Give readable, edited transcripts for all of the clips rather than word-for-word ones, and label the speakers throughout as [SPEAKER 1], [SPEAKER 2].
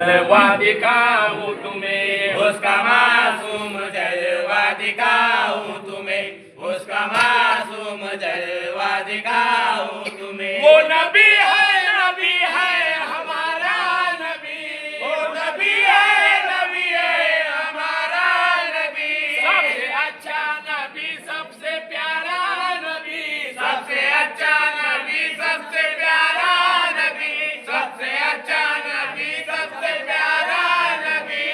[SPEAKER 1] जलवा दिखाऊं तुम्हें उसका मासूम जलवा दिखाऊं तुम्हें उसका मासूम जलवा दिखाऊं तुम्हें। वो नबी है हमारा नबी, वो नबी है हमारा नबी। सबसे अच्छा नबी सबसे प्यारा नबी, सबसे अच्छा नबी सबसे प्यारा नबी, सबसे अच्छा नबी सबसे प्यारा नबी।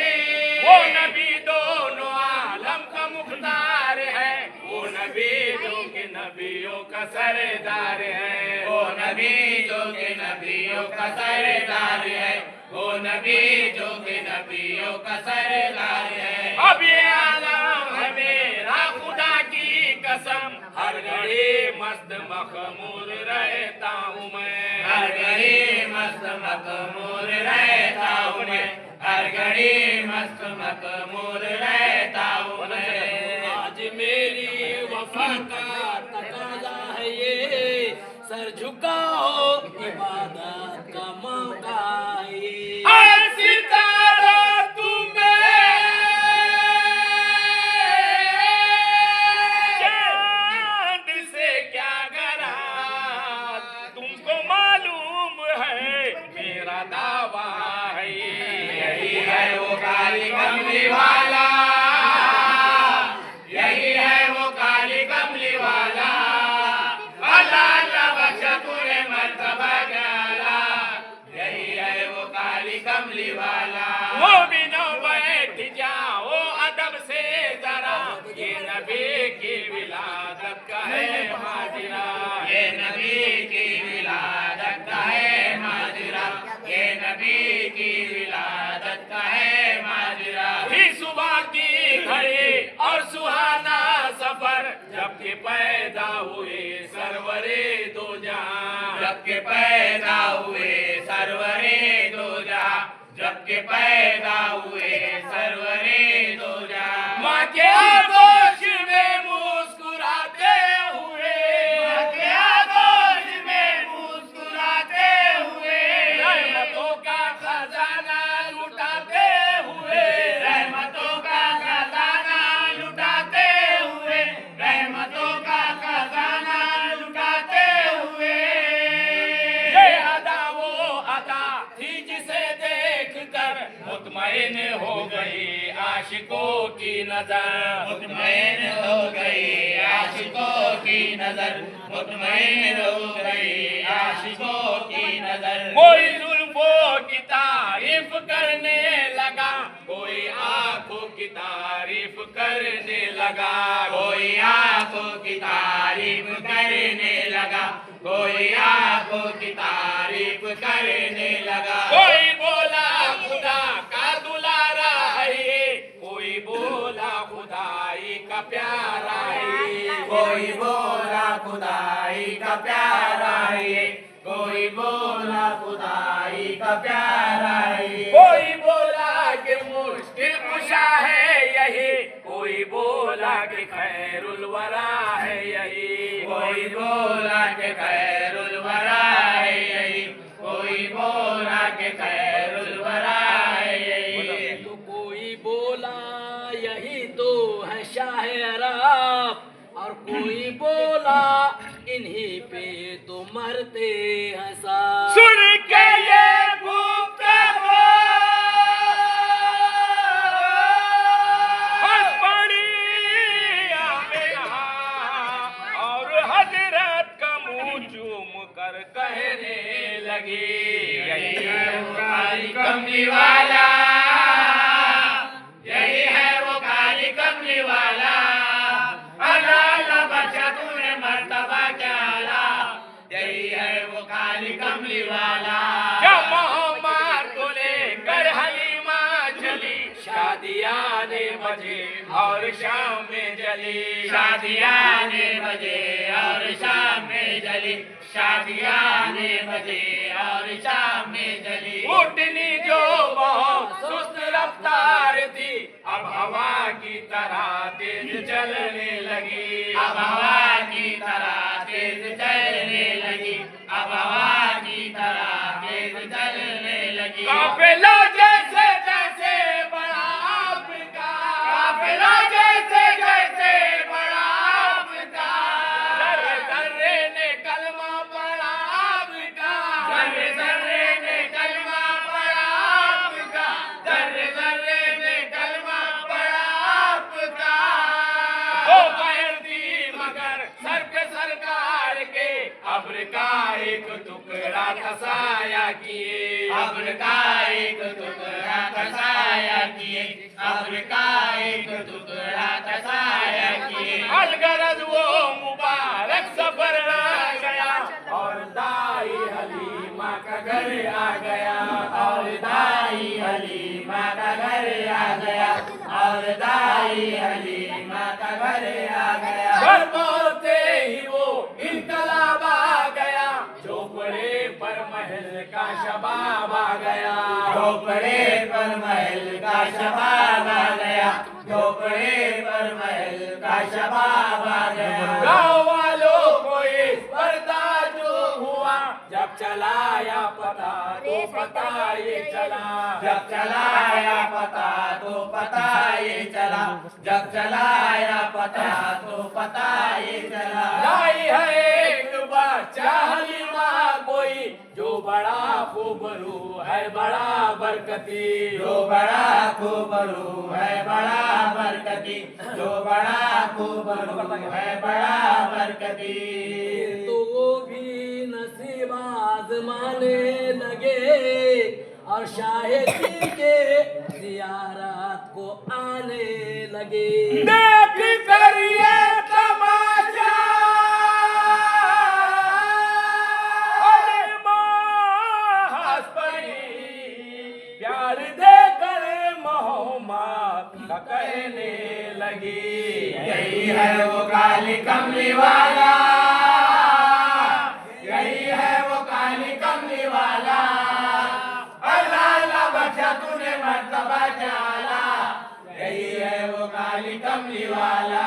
[SPEAKER 1] वो नबी दोनों आलम का मुख्तार है, वो नबी जो कि नबियों का सरदार है, वो नबी जो कि नबियों का सरदार है, वो नबी जो कि नबियों का सरदार है। अब ये आलम है मेरा खुदा की कसम, हर घड़ी मस्त मखमूर रहता हूँ मैं, हर घड़ी मस्त मखमूर रहता हूँ मैं, हर घड़ी मस्त मखमूर रहता हूँ मैं।
[SPEAKER 2] आज मेरी वफा का तकाजा है ये, सर झुकाओ इबादत का मौका ये।
[SPEAKER 1] सितारा तुम्हें चांद से क्या गरा, तुमको मालूम है मेरा दावा है, यही है वो काली कमली वाला, यही है वो काली कमली वाला। अल्लाह अल्लाह बख्शा तूने मर्तबा गाला, यही है वो काली कमली वाला। वो बिनो बैठ जाओ अदब से जरा, ये नबी की विलादत का है माजरा, ये नबी की विलादत का है माजरा, ये नबी की विलादत का है माजरा। ही सुबह की घड़ी और सुहाना सफर, जबकि पैदा हुए सरवरे दो जहां, जबकि पैदा हुए सरवरे दो जहां, जबकि पैदा हुए सरवरे दो जहां। माँ के आगोश में मुस्कुराते हुए, माँ के आगोश में मुस्कुराते हुए, रहमतों का खजाना लुटाते हुए, रहमतों का खजाना लुटाते हुए, रहमतों का खजाना लुटाते हुए। ये अदा वो अदा थी जिसे देखकर मुतमईन हो गई आशिकों की नजर, मुतमईन हो गई आशिकों की नजर, मुतमईन हो गई आशिकों की नजर। कोई जुल्फों की तारीफ करने लगा, कोई आंखों की तारीफ करने लगा, कोई आंखों की तारीफ करने लगा, कोई आंखों की तारीफ करने लगा। कोई बोला खुदा का दुलारा है ये, कोई बोला खुदाई का प्यारा है ये, कोई बोला खुदाई का प्यारा है ये, कोई बोला खुदाई का प्यारा है ये। कोई बोला कि मुश्किल कुशा है यही, कोई बोला कि खैरुल वरा है यही, कोई बोला कि खैरुल वरा है यही, कोई बोला कि खैरुल वरा है यही।
[SPEAKER 2] तो कोई बोला यही तो है शाह अरब, और कोई बोला इन्हीं पे तो मरते हैं सब।
[SPEAKER 1] सुन के ये भूखे हो हंस पड़ी आमिना, और हजरत का मुंह चूम कर कहने लगी, यही है वो काली कमली वाला, यही है वो काली कमली वाला। अल्लाह अल्लाह बख्शा तूने मर्तबा क्या आला, यही है वो काली कमली वाला। जब मोहम्मद को लेकर हलीमा चली, शादियाँ ने बजे और शाम में जली, शादियाँ ने बजे और शाम में जली, शादियाँ ने बजे और शाम में जली। उठनी जो बहुत सुस्त रफ्तार थी, अब हवा की तरह तेज चलने लगी, अब हवा की तरह तेज चलने लगी, अब हवा की तरह तेज चलने लगी। काफिला जैसे टुकड़ा तसाया किए, अब्र का एक टुकड़ा तसाया किए, अब्र का एक टुकड़ा तसाया किए। अलगरज वो मुबारक सफर आ गया और दाई हलीमा का घर आ गया, और दाई हलीमा का घर आ गया, और दाई हलीमा का घर आ गया। घर पहुंचते ही वो इनकलाब आ गया, झोपड़े पर महल का शबाब आ गया, झोपड़े पर महल का शबाब आ गया, झोपड़े पर महल का शबाब आ गया। गाँव वालों को इस पर्दा जो हुआ, जब चलाया पता तो पता ये चला, जब चलाया पता तो पता ये चला, जब चलाया पता तो पता ये चला। लाई है एक बच्चा हलीमा कोई, जो बड़ा खूबरू है बड़ा बरकती, जो बड़ा खूबरू है बड़ा बरकती, जो बड़ा खूबरू है बड़ा बरकती।
[SPEAKER 2] तो वो भी नसीब आजमाने लगे और शाहिदी के जियारत को आने लगे।
[SPEAKER 1] देख कर ये तमाशा हलीमा हंस पड़ी, प्यार देकर मोहम्मद का कहने लगी, यही है वो काली कमली वाला, यही है वो काली कमली वाला। अल्लाह अल्लाह बख्शा तूने मर्तबा क्या आला, यही है वो काली कमली वाला।